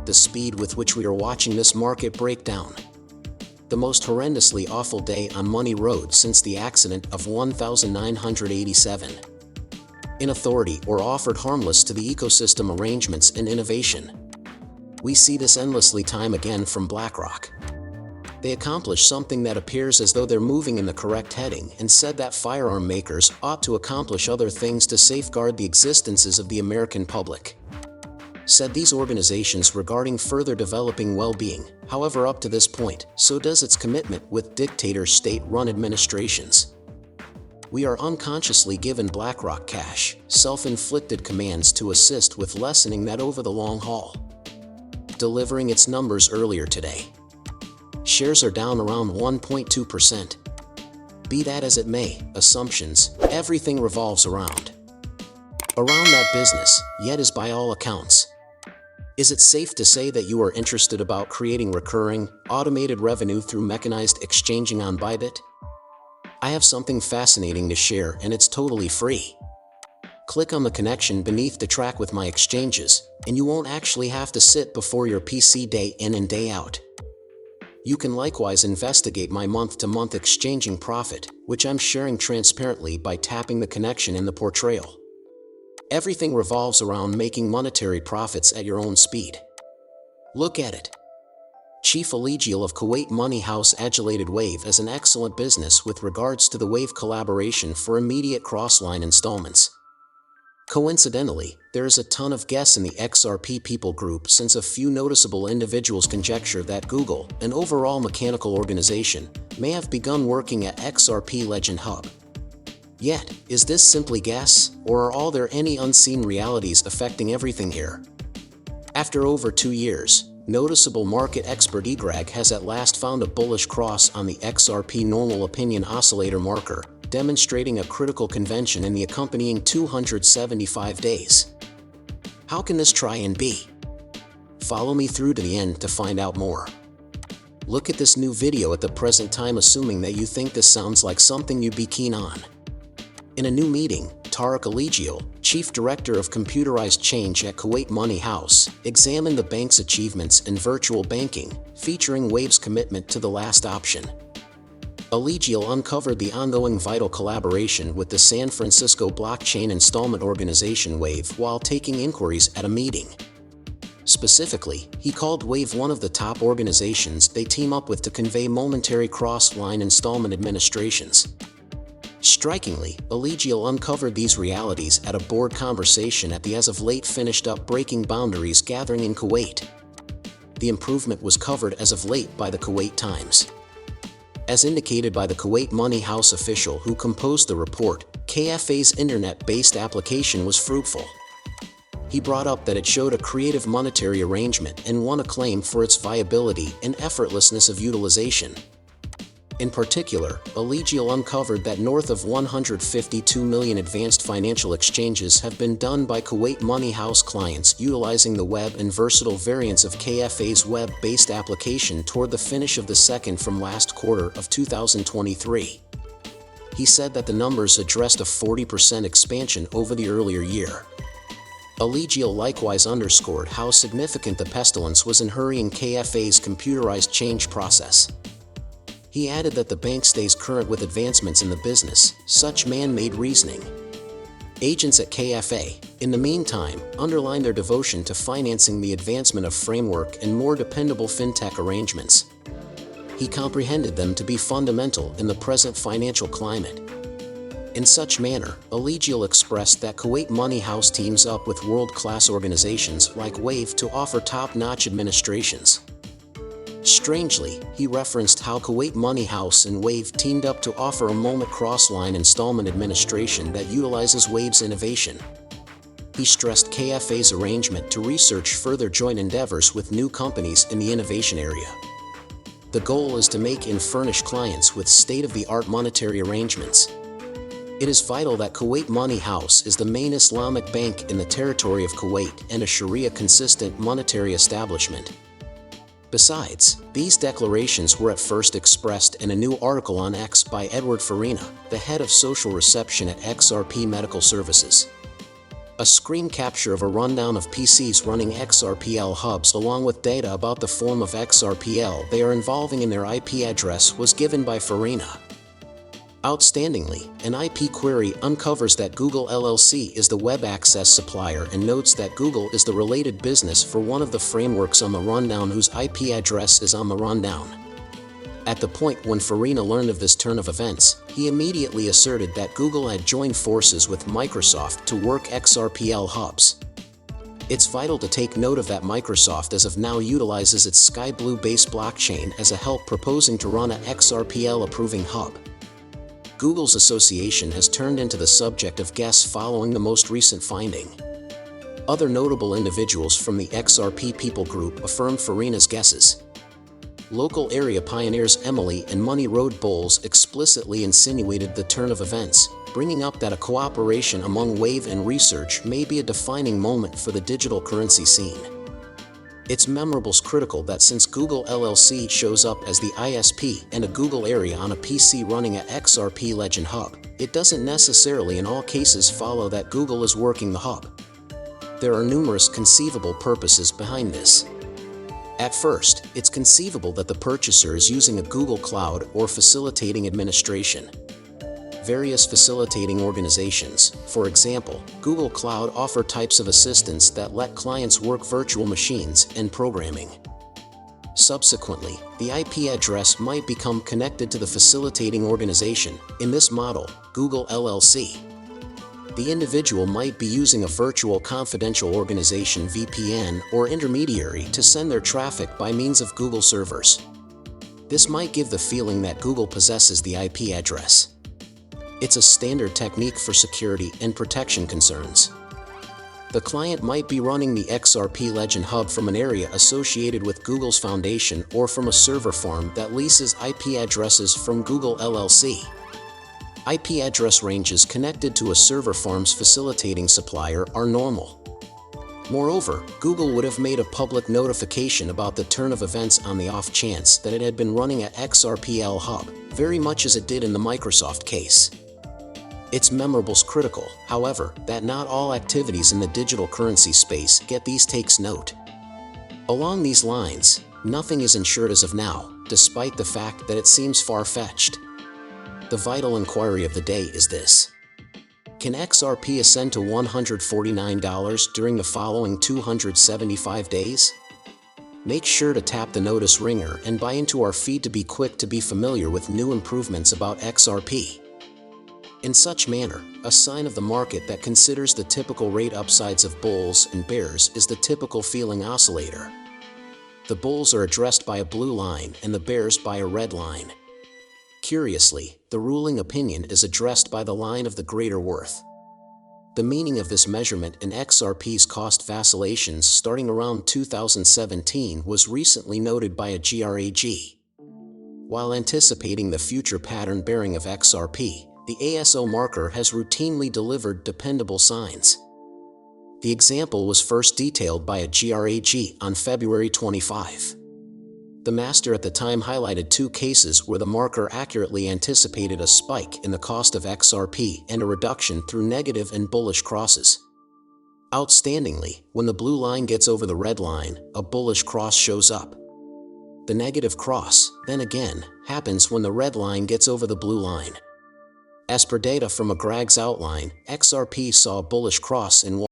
the speed with which we are watching this market break down. The most horrendously awful day on Money Road since the accident of 1987. In authority or offered harmless to the ecosystem arrangements and innovation. We see this endlessly time again from BlackRock. They accomplish something that appears as though they're moving in the correct heading and said that firearm makers ought to accomplish other things to safeguard the existences of the American public. Said these organizations regarding further developing well-being. However, up to this point, so does its commitment with dictator state-run administrations. We are unconsciously given BlackRock cash, self-inflicted commands to assist with lessening that over the long haul. Delivering its numbers earlier today. Shares are down around 1.2%. Be that as it may, assumptions, everything revolves around that business, yet is by all accounts. Is it safe to say that you are interested about creating recurring, automated revenue through mechanized exchanging on Bybit? I have something fascinating to share and it's totally free. Click on the connection beneath to track with my exchanges, and you won't actually have to sit before your PC day in and day out. You can likewise investigate my month-to-month exchanging profit, which I'm sharing transparently by tapping the connection in the portrayal. Everything revolves around making monetary profits at your own speed. Look at it. Chief Allegial of Kuwait Money House adulated Wave as an excellent business with regards to the Wave collaboration for immediate cross-line installments. Coincidentally, there is a ton of guess in the XRP people group since a few noticeable individuals conjecture that Google, an overall mechanical organization, may have begun working at XRP Legend Hub. Yet, is this simply guess, or are there any unseen realities affecting everything here? After over 2 years, noticeable market expert eGreg has at last found a bullish cross on the XRP normal opinion oscillator marker, demonstrating a critical convention in the accompanying 275 days. How can this try and be? Follow me through to the end to find out more. Look at this new video at the present time, assuming that you think this sounds like something you'd be keen on. In a new meeting, Tariq Allegial, Chief Director of Computerized Change at Kuwait Money House, examined the bank's achievements in virtual banking, featuring Wave's commitment to the last option. Allegial uncovered the ongoing vital collaboration with the San Francisco blockchain installment organization Wave while taking inquiries at a meeting. Specifically, he called Wave one of the top organizations they team up with to convey momentary cross-line installment administrations. Strikingly, Allegial uncovered these realities at a board conversation at the as-of-late finished-up Breaking Boundaries gathering in Kuwait. The improvement was covered as of late by the Kuwait Times. As indicated by the Kuwait Money House official who composed the report, KFA's internet-based application was fruitful. He brought up that it showed a creative monetary arrangement and won acclaim for its viability and effortlessness of utilization. In particular, Allegial uncovered that north of 152 million advanced financial exchanges have been done by Kuwait Money House clients utilizing the web and versatile variants of KFA's web-based application toward the finish of the second from last quarter of 2023. He said that the numbers addressed a 40% expansion over the earlier year. Allegial likewise underscored how significant the pestilence was in hurrying KFA's computerized change process. He added that the bank stays current with advancements in the business, such man-made reasoning. Agents at KFA, in the meantime, underlined their devotion to financing the advancement of framework and more dependable fintech arrangements. He comprehended them to be fundamental in the present financial climate. In such manner, Allegial expressed that Kuwait Money House teams up with world-class organizations like Wave to offer top-notch administrations. Strangely, he referenced how Kuwait Money House and Wave teamed up to offer a moment cross-line installment administration that utilizes Wave's innovation. He stressed KFA's arrangement to research further joint endeavors with new companies in the innovation area. The goal is to make and furnish clients with state-of-the-art monetary arrangements. It is vital that Kuwait Money House is the main Islamic bank in the territory of Kuwait and a Sharia-consistent monetary establishment. Besides, these declarations were at first expressed in a new article on X by Edward Farina, the head of social reception at XRP Medical Services. A screen capture of a rundown of PCs running XRPL hubs along with data about the form of XRPL they are involving in their IP address was given by Farina. Outstandingly, an IP query uncovers that Google LLC is the web access supplier and notes that Google is the related business for one of the frameworks on the rundown whose IP address is on the rundown. At the point when Farina learned of this turn of events, he immediately asserted that Google had joined forces with Microsoft to work XRPL hubs. It's vital to take note of that Microsoft as of now utilizes its Sky Blue-based blockchain as a help proposing to run a XRPL approving hub. Google's association has turned into the subject of guests following the most recent finding. Other notable individuals from the XRP people group affirmed Farina's guesses. Local area pioneers Emily and Money Road Bulls explicitly insinuated the turn of events, bringing up that a cooperation among Wave and Research may be a defining moment for the digital currency scene. It's memorable's critical that since Google LLC shows up as the ISP and a Google area on a PC running a XRP Legend hub, it doesn't necessarily in all cases follow that Google is working the hub. There are numerous conceivable purposes behind this. At first, it's conceivable that the purchaser is using a Google Cloud or facilitating administration. Various facilitating organizations, for example, Google Cloud, offer types of assistance that let clients work virtual machines and programming. Subsequently, the IP address might become connected to the facilitating organization, in this model, Google LLC. The individual might be using a virtual confidential organization VPN or intermediary to send their traffic by means of Google servers. This might give the feeling that Google possesses the IP address. It's a standard technique for security and protection concerns. The client might be running the XRP Legend hub from an area associated with Google's foundation or from a server farm that leases IP addresses from Google LLC. IP address ranges connected to a server farm's facilitating supplier are normal. Moreover, Google would have made a public notification about the turn of events on the off chance that it had been running a XRPL hub, very much as it did in the Microsoft case. It's memorable's critical, however, that not all activities in the digital currency space get these takes note. Along these lines, nothing is ensured as of now, despite the fact that it seems far-fetched. The vital inquiry of the day is this: can XRP ascend to $149 during the following 275 days? Make sure to tap the notice ringer and buy into our feed to be quick to be familiar with new improvements about XRP. In such manner, a sign of the market that considers the typical rate upsides of bulls and bears is the typical feeling oscillator. The bulls are addressed by a blue line and the bears by a red line. Curiously, the ruling opinion is addressed by the line of the greater worth. The meaning of this measurement in XRP's cost vacillations starting around 2017 was recently noted by a GRAG. While anticipating the future pattern bearing of XRP, the ASO marker has routinely delivered dependable signs. The example was first detailed by a GRAG on February 25. The master at the time highlighted two cases where the marker accurately anticipated a spike in the cost of XRP and a reduction through negative and bullish crosses. Outstandingly, when the blue line gets over the red line, a bullish cross shows up. The negative cross, then again, happens when the red line gets over the blue line. As per data from a GRAG's outline, XRP saw a bullish cross in